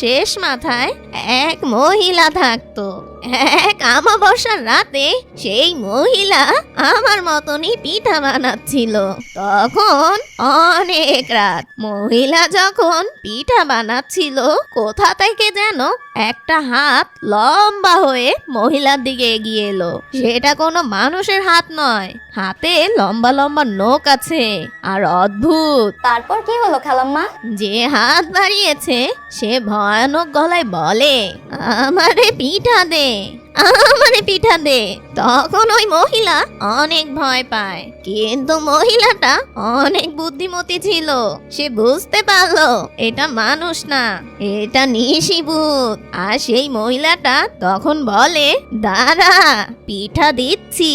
শেষ মাথায় এক মহিলা থাকতো। এক অমাবস্যার রাতে সেই মহিলা আমার মতনই পিঠা বানাচ্ছিল। তখন অনেক রাত। মহিলা যখন পিঠা বানাচ্ছিল, কোথা থেকে যেন একটা হাত লম্বা হয়ে মহিলার দিকে এগিয়ে এলো। সেটা কোনো মানুষের হাত নয়, হাতে লম্বা লম্বা নখ আছে আর অদ্ভুত। তারপর কি হলো খালাম্মা? যে হাত বাড়িয়েছে সে ভয়ানক গলায় বলে, আমারে পিঠা দে, আমারে পিঠা দে। তখন ওই মহিলা অনেক ভয় পায়, কিন্তু মহিলাটা অনেক বুদ্ধিমতী ছিল। সে বুঝতে পারলো এটা মানুষ না, এটা নিশিভূত। আর সেই মহিলাটা তখন বলে, দাঁড়া, পিঠা দিচ্ছি।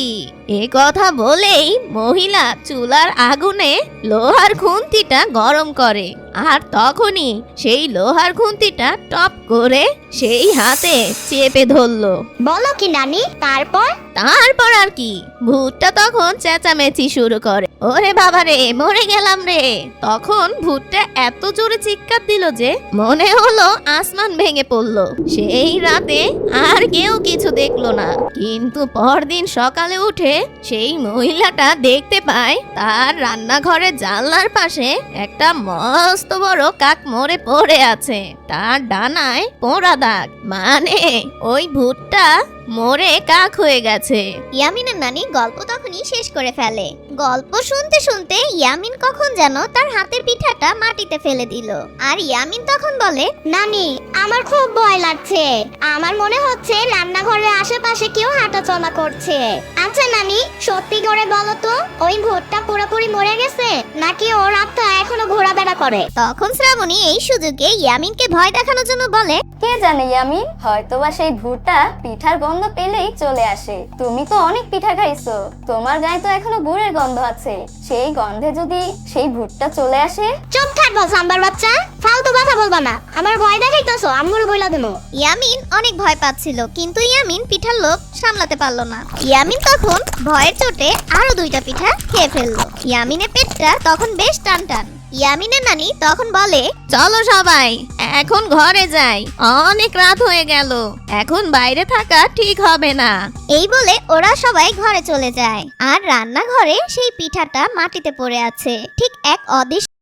এ কথা বলেই মহিলা চুলার আগুনে লোহার খুন্তিটা গরম করে, আর তখনই সেই লোহার খুন্তিটা টপ করে সেই হাতে চেপে ধরলো। বলো কি নানি, তারপর? তারপর আর কি, ভূতটা তখন চেঁচামেচি শুরু করে, ওরে বাবা রে, মরে গেলাম রে। তখন ভূতটা এত জোরে চিৎকার দিল যে মনে হলো আসমান ভেঙে পড়লো। সেই রাতে আর কেউ কিছু দেখলো না, কিন্তু পরদিন সকালে উঠে সেই মহিলাটা দেখতে পায় তার রান্নাঘরের জানলার পাশে একটা মস্ত বড় কাক মরে পড়ে আছে। তার ডানায় পোড়া দাগ, মানে ওই ভূতটা মরে কাক হয়ে গেছে। ইয়ামিনের নানি গল্প তখনই শেষ করে ফেলে। গল্প শুনতে শুনতে ইয়ামিন কখন যেন তার হাতের পিঠাটা মাটিতে ফেলে দিল। আর ইয়ামিন তখন বলে, নানি আমার খুব ভয় লাগছে, আমার মনে হচ্ছে রান্নাঘরের আশেপাশে কেউ হাঁটাচলা করছে। আচ্ছা নানি, সত্যি করে বলো তো, ওই ভূতটা পুরোপুরি মরে গেছে নাকি ওর আত্মা এখনো ঘোরাফেরা করে? তখন শ্রাবণী এই সুযোগে ইয়ামিনকে ভয় দেখানোর জন্য বলে, কে জানে ইয়ামিন, হয়তোবা সেই ভূতটা পিঠার গন্ধ পেলেই চলে আসে। তুমি তো অনেক পিঠা খাইছো, তোমার গায়ে তো এখনো গুড়ের গন্ধ আছে। সেই গন্ধে যদি সেই ভূতটা চলে আসে। চুপ থাকবো সাম্বার বাচ্চা, ফালতু কথা বলবা না। আমার ভয় দেখাইতেছো, আম্মুর বইলা দেবো। ইয়ামিন অনেক ভয় পাচ্ছিল, কিন্তু ইয়ামিন পিঠার লোভ সামলাতে পারলো না। ইয়ামিন তখন ভয়ের চোটে আরো 2টা পিঠা খেয়ে ফেললো। ইয়ামিনের পেটটা তখন বেশ টান টান। ইয়ামিনের নানি তখন বলে, চলো সবাই এখন ঘরে যাই, অনেক রাত হয়ে গেল, এখন বাইরে থাকা ঠিক হবে না। এই বলে ওরা সবাই ঘরে চলে যায়। আর রান্নাঘরে সেই পিঠাটা মাটিতে পড়ে আছে, ঠিক এক অদৃশ্য